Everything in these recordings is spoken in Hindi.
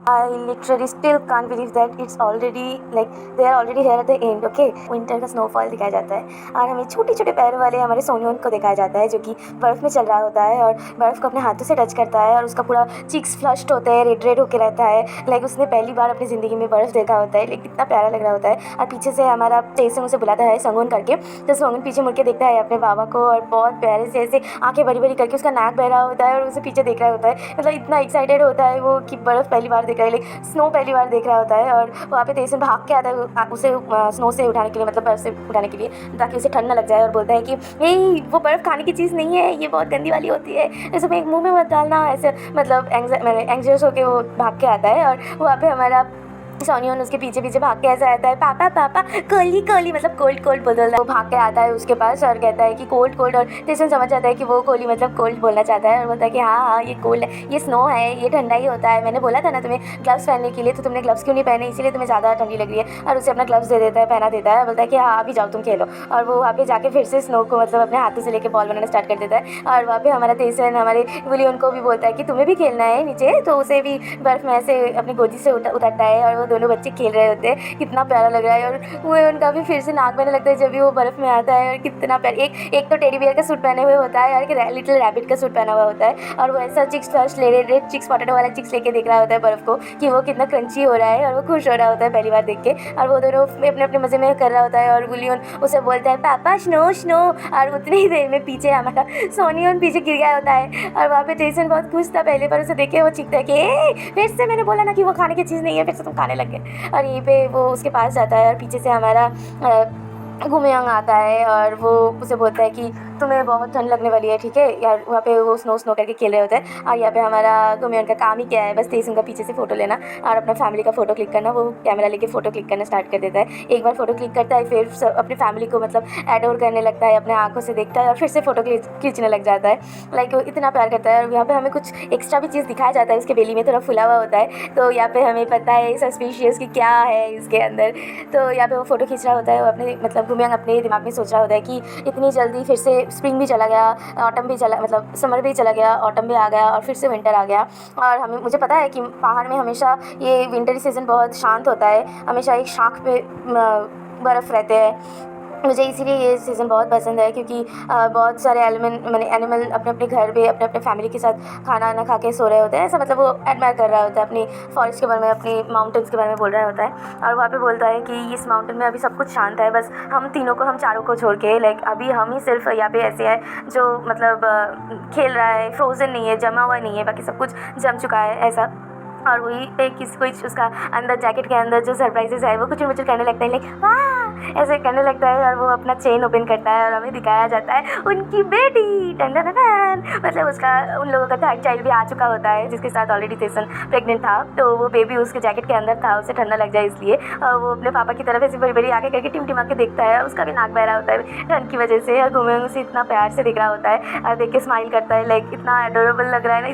I literally still can't believe that it's already like they are already here at the end. Okay, winter का स्नोफॉल दिखाया जाता है और हमें छोटे छोटे पैरों वाले हमारे सोनियोन को दिखाया जाता है जो कि बर्फ़ में चल रहा होता है और बर्फ़ को अपने हाथों से टच करता है और उसका पूरा चीक्स फ्लश्ड होते हैं, रेड रेड होकर रहता है। लाइक उसने पहली बार अपनी ज़िंदगी में बर्फ़ देखा होता है। लाइक कितना प्यारा लग रहा होता है। और पीछे से हमारा टेसन उसे बुलाता है संगून करके, तो संगून पीछे मुड़ के देखता है अपने बाबा को और बहुत प्यारे से ऐसे आँखें बड़ी बड़ी करके उसका नाक बह रहा होता है और उसे पीछे देख रहा होता है। मतलब इतना एक्साइटेड होता है वो कि बर्फ़ पहली बार देख रहा है, लाइक स्नो पहली बार देख रहा होता है। और वहाँ पे तेसन भाग के आता है उसे स्नो से उठाने के लिए, मतलब बर्फ़ से उठाने के लिए, ताकि उसे ठंड ना लग जाए। और बोलता है कि नहीं, वो बर्फ़ खाने की चीज़ नहीं है, ये बहुत गंदी वाली होती है, इसे मैं मुँह में मत डालना। ऐसे मतलब एंग्जियस होकर वो भाग के आता है और वहाँ पे हमारा सोनियन उसके पीछे पीछे भाग के ऐसा आता है, पापा पापा कोली कोली, मतलब कोल्ड कोल्ड बोलता है। वो भाग के आता है उसके पास और कहता है कि कोल्ड कोल्ड, और टेसन समझ जाता है कि वो कोली मतलब कोल्ड बोलना चाहता है और बोलता है कि हाँ हाँ ये कोल्ड है, ये स्नो है, ये ठंडा ही होता है, मैंने बोला था ना तुम्हें ग्लव्स पहनने के लिए, तो तुमने ग्लव्स क्यों नहीं पहने, इसीलिए तुम्हें ज़्यादा ठंडी लग रही है। और उसे अपना ग्लव्स दे देता है, पहना देता है, बोलता है कि हाँ अभी जाओ तुम खेलो। और वो वहाँ पे जाके फिर से स्नो को मतलब अपने हाथों से लेके बॉल बनाना स्टार्ट कर देता है। और वहाँ पे हमारा टेसन हमारे विलियन को भी बोलता है कि तुम्हें भी खेलना है नीचे, तो उसे भी बर्फ़ में ऐसे अपनी गोदी से उतरता है और वो दोनों बच्चे खेल रहे होते हैं। कितना प्यारा लग रहा है। और वो उनका भी फिर से नाक बहने लगता है जब भी वो बर्फ़ में आता है। और कितना प्यारा, एक तो टेडी बियर का सूट पहने हुए होता है और एक लिटिल रैबिट का सूट पहना हुआ होता है और वो ऐसा चिक्स फ्लश ले रेड चिक्स पोटैटो वाला चिक्स लेके देख रहा होता है बर्फ़ को कि वो कितना क्रंची हो रहा है और वो खुश हो रहा होता है पहली बार देख के। और वो दोनों अपने अपने मज़े में कर रहा होता है और विलियन उसे बोलता है पापा स्नो स्नो। और उतनी ही देर में पीछे हमारा सोनियन पीछे गिर गया होता है और वहाँ पे टेसन बहुत खुश था पहले बार उसे देख के। वो चीखता है कि फिर से मैंने बोला ना कि वो खाने की चीज़ नहीं है, फिर से तुम खाने लग गए। और यहीं पे वो उसके पास जाता है और पीछे से हमारा गुमियांग आता है और वो उसे बोलता है कि तुम्हें बहुत ठंड लगने वाली है, ठीक है यार। वहाँ पे वो स्नो स्नो करके खेल रहे होते हैं और यहाँ पे हमारा गुमियांग का काम ही क्या है, बस तेसन का पीछे से फ़ोटो लेना और अपना फैमिली का फ़ोटो क्लिक करना। वो कैमरा लेके फ़ोटो क्लिक करना स्टार्ट कर देता है। एक बार फ़ोटो क्लिक करता है, फिर अपनी फैमिली को मतलब एडोर करने लगता है, अपने आँखों से देखता है और फिर से फ़ोटो खींचने लग जाता है। लाइक इतना प्यार करता है। और यहाँ पे हमें कुछ एक्स्ट्रा भी चीज़ दिखाया जाता है, उसके बेली में थोड़ा फुला हुआ होता है, तो यहाँ पे हमें पता है सस्पिशियस कि क्या है इसके अंदर। तो यहाँ पे वो फ़ोटो खींच रहा होता है, वो अपने मतलब गुमियांग अपने दिमाग में सोच रहा होता है कि इतनी जल्दी फिर से स्प्रिंग भी चला गया, ऑटम भी चला, मतलब समर भी चला गया, ऑटम भी आ गया और फिर से विंटर आ गया। और मुझे पता है कि पहाड़ में हमेशा ये विंटर सीज़न बहुत शांत होता है, हमेशा एक शाख पे बर्फ़ रहते हैं। मुझे इसीलिए ये सीज़न बहुत पसंद है क्योंकि बहुत सारे एनिमल अपने अपने घर पे अपने अपने फैमिली के साथ खाना वाना खा के सो रहे होते हैं। ऐसा मतलब वो एडमायर कर रहा होता है अपनी फॉरेस्ट के बारे में, अपनी माउंटेन्स के बारे में बोल रहा होता है। और वहाँ पे बोलता है कि इस माउंटेन में अभी सब कुछ शांत है, बस हम चारों को छोड़ के, लाइक अभी हम ही सिर्फ यहाँ पे ऐसे हैं जो मतलब खेल रहा है, फ्रोज़न नहीं है, जमा हुआ नहीं है, बाकी सब कुछ जम चुका है ऐसा। और वही पे कुछ उसका अंदर जैकेट के अंदर जो सरप्राइजेस है वो कुछ मुझे करने लगता है, लाइक वाह ऐसे करने लगता है। और वो अपना चेन ओपन करता है और हमें दिखाया जाता है उनकी बेटी टन टन टन, मतलब उसका उन लोगों का थर्ड चाइल्ड भी आ चुका होता है जिसके साथ ऑलरेडी तेसन प्रेग्नेंट था। तो वो बेबी उसके जैकेट के अंदर था, उसे ठंडा लग जाए इसलिए वो अपने पापा की तरफ ऐसी बड़ी बड़ी आँखें करके टिमटिमा के देखता है। उसका भी नाक बह रहा होता है ठंड की वजह से और घूमे उसे इतना प्यार से दिख रहा होता है और देख के स्माइल करता है, लाइक इतना एडोरेबल लग रहा है ना।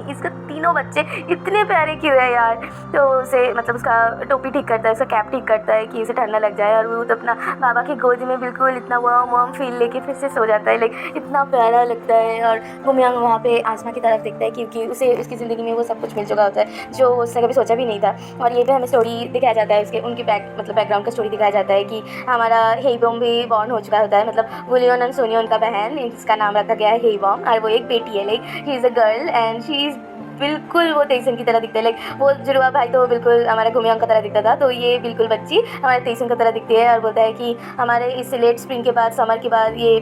इसका तीनों बच्चे इतने प्यारे क्यों है यार। तो उसे मतलब उसका टोपी ठीक करता है, उसका कैप ठीक करता है कि उसे ठंड ना लग जाए। और वो तो अपना बाबा की गोद में बिल्कुल इतना वार्म फील लेके फिर से सो जाता है, लाइक इतना प्यारा लगता है। और गुमियांग वहाँ पे आसमां की तरफ देखता है क्योंकि उसे उसकी ज़िंदगी में वो सब कुछ मिल चुका होता है जो उसने कभी सोचा भी नहीं था। और ये भी हमें स्टोरी दिखाया जाता है, उनकी बैकग्राउंड का स्टोरी दिखाया जाता है कि हमारा हेईबॉम भी बॉर्न हो चुका होता है, मतलब विलियन एंड सोनियन का बहन, इसका नाम रखा गया है हेईबॉम। और वो एक बेटी है, like he is a girl and she is बिल्कुल वो तेसन की तरह दिखते हैं। लाइक वो जुड़वा भाई तो बिल्कुल हमारे गुमियांग का तरह दिखता था, तो ये बिल्कुल बच्ची हमारे तेसन की तरह दिखती है। और बोलता है कि हमारे इस लेट स्प्रिंग के बाद, समर के बाद ये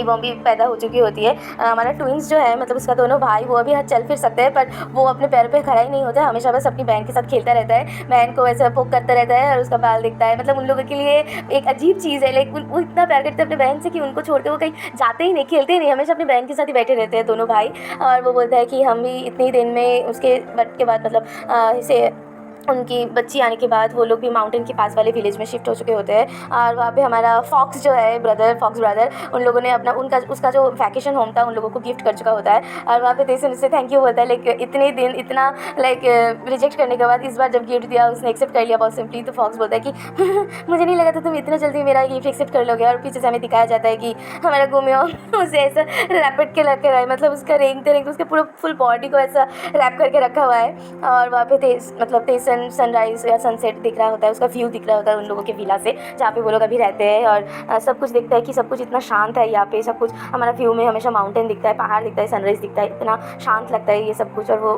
बॉम भी पैदा हो चुकी होती है। हमारा ट्विंस जो है, मतलब उसका दोनों भाई, वो अभी चल फिर सकते हैं पर वो अपने पैरों पे खड़ा ही नहीं होता है, हमेशा बस अपनी बहन के साथ खेलता रहता है, बहन को ऐसे पोक करता रहता है और उसका बाल दिखता है। मतलब उन लोगों के लिए एक अजीब चीज़ है, लाइक वो इतना प्यार करते हैं अपने बहन से कि उनको छोड़ के वो कहीं जाते ही नहीं, खेलते ही नहीं, हमेशा अपनी बहन के साथ ही बैठे रहते हैं दोनों भाई। और वो बोलता है कि हम भी इतनी दिन में उसके बट के बाद मतलब इसे उनकी बच्ची आने के बाद वो लोग भी माउंटेन के पास वाले विलेज में शिफ्ट हो चुके होते हैं। और वहाँ पे हमारा फॉक्स जो है फॉक्स ब्रदर, उन लोगों ने अपना उसका जो वैकेशन होम था उन लोगों को गिफ्ट कर चुका होता है। और वहाँ पे तेसन उससे थैंक यू बोलता है, लाइक इतने दिन इतना लाइक रिजेक्ट करने के बाद इस बार जब गिफ्ट दिया उसने एक्सेप्ट कर लिया बहुत सिंपली। तो फॉक्स बोलता है कि मुझे नहीं लगा था तुम इतना जल्दी मेरा गिफ्ट एक्सेप्ट कर लोगे। और पीछे से हमें दिखाया जाता है कि हमारा गुमियों उसे ऐसा रैपिड के लग रहा है, मतलब उसका रेंगते रेंगते उसके पूरा फुल बॉडी को ऐसा रैप करके रखा हुआ है। और वहाँ पे तेसन सनराइज़ या सनसेट दिख रहा होता है, उसका व्यू दिख रहा होता है उन लोगों के विला से जहाँ पे वो लोग अभी रहते हैं। और सब कुछ दिखता है कि सब कुछ इतना शांत है यहाँ पे, सब कुछ हमारा व्यू में हमेशा माउंटेन दिखता है, पहाड़ दिखता है, सनराइज़ दिखता है, इतना शांत लगता है ये सब कुछ। और वो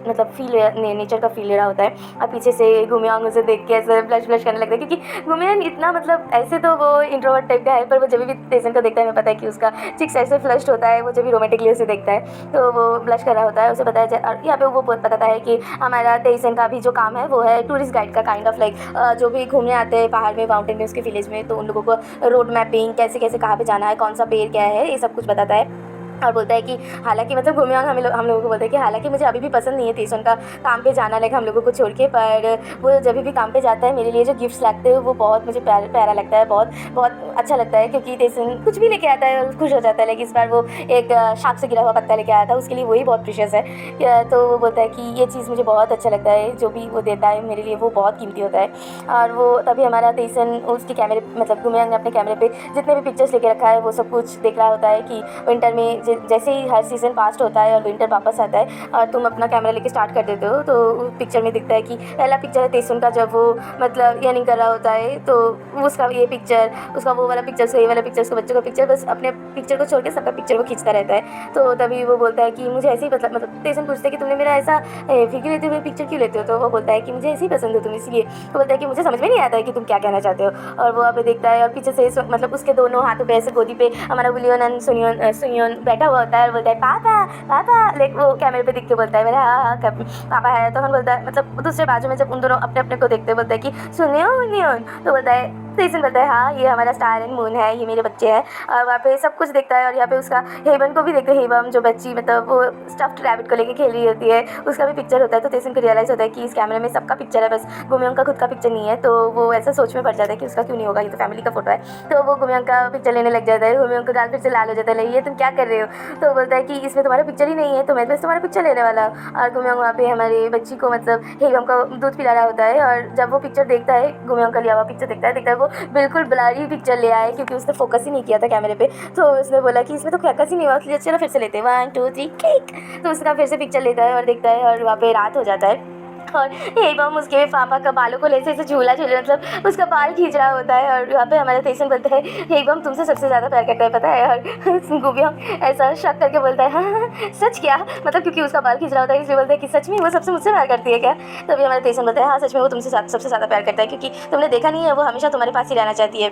मतलब फील नेचर का फील ले रहा होता है। और पीछे से गुमियांग उसे देख के ऐसे ब्लश करने लगता है, क्योंकि गुमियांग इतना मतलब ऐसे तो वो इंट्रोवर्ट टाइप का है, पर वो जब भी तेसन को देखता है हमें पता है कि उसका चिक्स ऐसे फ्लश्ड होता है, वो जब भी रोमांटिकली उसे देखता है तो वो ब्लश कर रहा होता है। उसे बताया जाए और यहाँ पे वो बताता है कि हमारा तेसन का भी जो काम है वो है टूरिस्ट गाइड का, काइंड ऑफ लाइक जो भी घूमने आते हैं पहाड़ में, माउंटेन में, उसके विलेज में, तो उन लोगों को रोड मैपिंग, कैसे कैसे कहाँ पे जाना है, कौन सा पेड़ क्या है, ये सब कुछ बताता है। और बोलता है कि हालांकि मतलब गुमियांग हम लोगों को बोलता है कि हालांकि मुझे अभी भी पसंद नहीं है तेसन का काम पे जाना, लाइक हम लोगों को छोड़ के, पर वो जब भी काम पे जाता है मेरे लिए जो गिफ्ट्स लाते हैं वो बहुत मुझे प्यारा लगता है, बहुत बहुत अच्छा लगता है। क्योंकि तेसन कुछ भी लेके आता है और खुश हो जाता है। लाइक इस बार वो एक शाख से गिरा हुआ पत्ता लेके आया था, उसके लिए वही बहुत प्रीशियस है। तो वो बोलता है कि ये चीज़ मुझे बहुत अच्छा लगता है, जो भी वो देता है मेरे लिए वो बहुत कीमती होता है। और वो तभी हमारा तेसन उसके कैमरे मतलब गुमियांग ने अपने कैमरे पे जितने भी पिक्चर्स लेके रखा है वो सब कुछ देख रहा होता है कि विंटर में जैसे ही हर सीज़न पास्ट होता है और विंटर वापस आता है और तुम अपना कैमरा लेके स्टार्ट कर देते हो, तो पिक्चर में दिखता है कि पहला पिक्चर है तेसन का जब वो मतलब अर्निंग कर रहा होता है, तो उसका ये पिक्चर, उसका वो वाला पिक्चर, उसका ये वाला पिक्चर, उसका बच्चों का पिक्चर, बस अपने पिक्चर को छोड़ के सबका पिक्चर वो खींचता रहता है। तो तभी वो बोलता है कि मुझे ऐसे ही मतलब तेसन पूछता है कि तुमने मेरा ऐसा फिगर लेते हुए पिक्चर क्यों लेते हो? तो वो बोलता है कि मुझे ऐसे ही पसंद हो तुम, इसलिए। तो बोलता है कि मुझे समझ में नहीं आता है कि तुम क्या कहना चाहते हो। और वो वहाँ पे देखता है और पीछे से मतलब उसके दोनों हाथों पे ऐसे गोदी पे हमारा विलियन एंड सुनियोन बैठा हुआ होता है और बोलता है पापा पापा, लाइक वो कैमरे पे दिख के बोलता है मेरा हाँ पापा है। तो हम बोलता है मतलब दूसरे बाजू में जब उन दोनों अपने अपने को देखते बोलता है कि सुनियोन, तो बोलता है तेसन बोलता है हाँ ये हमारा स्टार एंड मून है, ये मेरे बच्चे हैं। और वहाँ पे सब कुछ देखता है और यहाँ पे उसका हेवन को भी देखते हैं। हेवम जो बच्ची मतलब वो स्टफ्ड रैबिट को लेके खेल रही होती है, उसका भी पिक्चर होता है। तो तेसन को रियलाइज़ होता है कि इस कैमरे में सबका पिक्चर है, बस गुमियांग का खुद का पिक्चर नहीं है। तो वो ऐसा सोच में पड़ जाता है कि उसका क्यों नहीं होगा, ये तो फैमिली का फोटो है। तो वो गुमियांग का पिक्चर लेने लग जाता है। गुमियांग का गाल फिर से लाल हो जाता है, ये तुम क्या कर रहे हो? तो बोलता है कि इसमें तुम्हारा पिक्चर ही नहीं है, तो मैं बस तुम्हारा पिक्चर लेने वाला। और गुमियांग वहाँ पे हमारी बच्ची को मतलब हेवम का दूध पिला रहा होता है। और जब वो पिक्चर देखता है, गुमियांग का लिया हुआ पिक्चर देखता है वो बिल्कुल ब्लरी पिक्चर ले आया है, क्योंकि उसने फोकस ही नहीं किया था कैमरे पे। तो उसने बोला कि इसमें तो फोकस ही नहीं हुआ, इसलिए चलो फिर से लेते हैं, 1 2 3 क्लिक। तो उसका फिर से पिक्चर लेता है और देखता है और वहाँ पे रात हो जाता है। और हेबम उसके पापा का बालों को लेसे ऐसे झूला मतलब उसका बाल खींच रहा होता है। और यहाँ पे हमारा तेसन बोलता है हेबम तुमसे सबसे ज़्यादा प्यार करता है, पता है? और गुमियांग ऐसा शक करके बोलता है हाँ सच क्या? मतलब क्योंकि उसका बाल खींच रहा होता है इसलिए बोलता है कि सच में वो सबसे मुझसे प्यार करती है क्या? तभी हमारा तेसन बोलता है हाँ सच में वो तुमसे सबसे ज़्यादा प्यार करता है, क्योंकि तुमने देखा नहीं है, वो हमेशा तुम्हारे पास ही रहना चाहती है,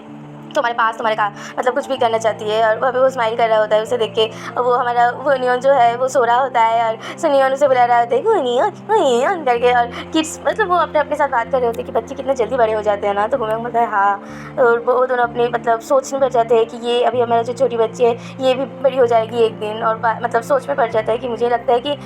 तुम्हारे पास तुम्हारे का मतलब कुछ भी करना चाहती है। और वहाँ पे वो स्माइल कर रहा होता है उसे देख के। वो हमारा वुनियन जो है वो सो रहा होता है और सुनियन उसे बुला रहा होता है वुनियन करके। और किड्स मतलब वो अपने अपने साथ बात कर रहे होते हैं कि बच्चे कितने जल्दी बड़े हो जाते हैं ना। तो गुमियांग बोलता है हाँ। और वो दोनों अपने मतलब सोचने पड़ जाते हैं कि ये अभी हमारा जो छोटी बच्ची है ये भी बड़ी हो जाएगी एक दिन। और मतलब सोच में पड़ जाता है कि मुझे लगता है कि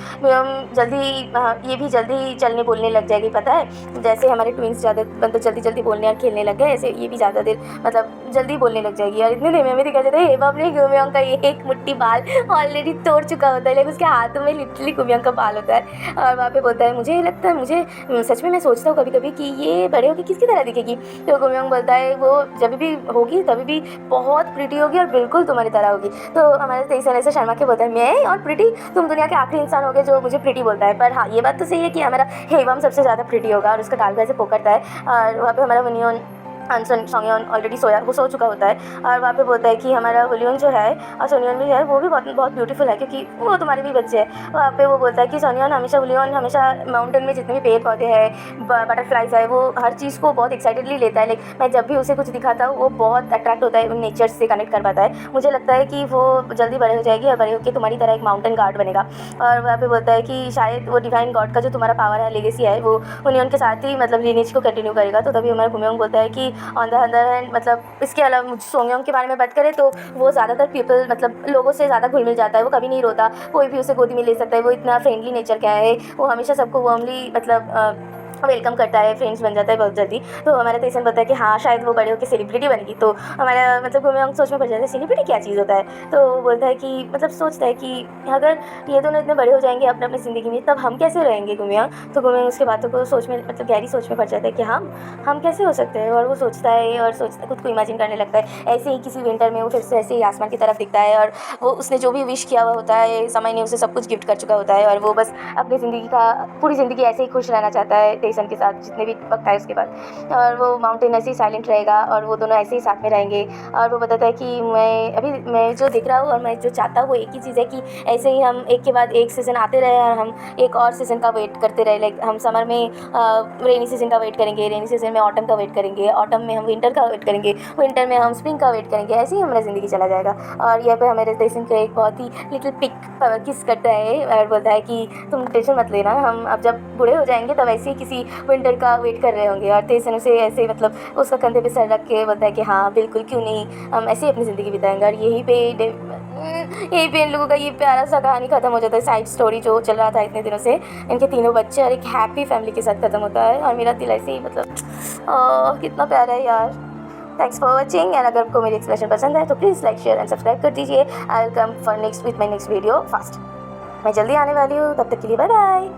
जल्दी ये भी जल्दी चलने बोलने लग जाएगी, पता है? जैसे हमारे ट्विंस ज़्यादा मतलब जल्दी बोलने और खेलने लग गए, ऐसे ये भी ज़्यादा देर मतलब जल्दी बोलने लग जाएगी। और इतने देर में हमें दिखा जाता है हेबम ने गुमियांग का ये एक मुट्ठी बाल ऑलरेडी तोड़ चुका होता है, लेकिन उसके हाथों में लिटरली गुमियांग का बाल होता है। और वहाँ पे बोलता है मुझे लगता है मुझे सच में मैं सोचता हूँ कभी कभी कि ये बड़े होकर किसकी तरह दिखेगी। तो गुमियांग बोलता है वो जब भी होगी तभी भी बहुत प्रिटी होगी और बिल्कुल तुम्हारी तरह होगी। तो हमारे तेसन ऐसे शर्मा के बोलता है मैं और प्रिटी, तुम दुनिया के आखिरी इंसान हो गए जो मुझे प्रिटी बोलता है। पर हाँ ये बात तो सही है कि हमारा हेबम सबसे ज़्यादा प्रिटी होगा और उसका गाल ऐसे पोकरता है। और वहाँ पे हमारा वुनियन सोनियन ऑलरेडी वो सो चुका होता है। और वहाँ पे बोलता है कि हमारा वुलियन जो है और सोनियन भी है वो भी बहुत ब्यूटीफुल है, क्योंकि वो तुम्हारे भी बच्चे हैं। वहाँ पे वो बोलता है कि सोनियन वुलियन हमेशा माउंटेन में जितने भी पेड़ पौधे हैं, बटरफ्लाइज है, वो हर चीज़ को बहुत एक्साइटेडली लेता है। लाइक मैं जब भी उसे कुछ दिखाता हूँ वो बहुत अट्रैक्ट होता है, नेचर से कनेक्ट कर पाता है। मुझे लगता है कि वो जल्दी बड़े हो जाएगी और बड़े होकर तुम्हारी तरह एक माउंटेन गार्ड बनेगा। और वहाँ पे बोलता है कि शायद वो डिवाइन गॉड का जो तुम्हारा पावर है, लेगेसी है, वो वुलियन के साथ ही मतलब लिनेज को कंटिन्यू करेगा। तो तभी हमारा गुमियांग बोलता है कि ऑन द अदर हैंड मतलब इसके अलावा सोंगयोंग के बारे में बात करें तो वो ज़्यादातर पीपल मतलब लोगों से ज़्यादा घुल मिल जाता है, वो कभी नहीं रोता, कोई भी उसे गोदी में ले सकता है, वो इतना फ्रेंडली नेचर का है, वो हमेशा सबको वार्मली मतलब वेलकम करता है, फ्रेंड्स बन जाता है बहुत जल्दी। तो हमारा तेसन बोलता है कि हाँ शायद वो बड़े होकर सेलिब्रिटी बनेगी। तो हमारा मतलब गुमयोंग सोच में पड़ जाता है सेलिब्रिटी क्या चीज़ होता है। तो वो बोलता है कि मतलब सोचता है कि अगर ये दोनों इतने बड़े हो जाएंगे अपने अपनी ज़िंदगी में तब हम कैसे रहेंगे गुमयोंग। तो गुमयोंग उसके बातों को सोच में मतलब गहरी सोच में पड़ जाता है कि हम कैसे हो सकते हैं। और वो सोचता है और सोचता खुद को इमेजिन करने लगता है। ऐसे ही किसी विंटर में वो फिर से ऐसे ही आसमान की तरफ दिखता है और वो उसने जो भी विश किया हुआ होता है समय ने उसे सब कुछ गिफ्ट कर चुका होता है और वो बस अपनी ज़िंदगी का पूरी ज़िंदगी ऐसे ही खुश रहना चाहता है टेसन के साथ जितने भी वक्त है उसके बाद। और वो माउंटेन ऐसे ही साइलेंट रहेगा और वो दोनों ऐसे ही साथ में रहेंगे। और वो बताता है कि मैं जो दिख रहा हूँ और मैं जो चाहता हूँ वो एक ही चीज़ है कि ऐसे ही हम एक के बाद एक सीज़न आते रहे और हम एक और सीज़न का वेट करते रहे। लाइक हम समर में रेनी सीज़न का वेट करेंगे, रेनी सीज़न में ऑटम का वेट करेंगे, ऑटम में हम विंटर का वेट करेंगे, विंटर में हम स्प्रिंग का वेट करेंगे। ऐसे ही हमारा ज़िंदगी चला जाएगा। और यहाँ पे हमारे टेसन को एक बहुत ही लिटिल पिक किस करता है और बोलता है कि तुम टेंशन मत लेना, हम अब जब बूढ़े हो जाएंगे तब ऐसे ही किसी विंटर का वेट कर रहे होंगे। और टेसन उसे ऐसे मतलब उसका कंधे पे सर रख के बोलता है कि हाँ बिल्कुल क्यों नहीं, हम ऐसे ही अपनी ज़िंदगी बिताएंगे। और यहीं पे इन लोगों का ये प्यारा सा कहानी ख़त्म हो जाता है। साइड स्टोरी जो चल रहा था इतने दिनों से, इनके तीनों बच्चे और एक हैप्पी फैमिली के साथ ख़त्म होता है। और मेरा दिल ऐसे ही मतलब कितना प्यारा है यार। थैंक्स फॉर वॉचिंग एंड अगर आपको मेरी एक्सप्लेनेशन पसंद है तो please like share and subscribe कर दीजिए। I will come for next with my next video fast. मैं जल्दी आने वाली हूँ, तब तक के लिए बाय बाय।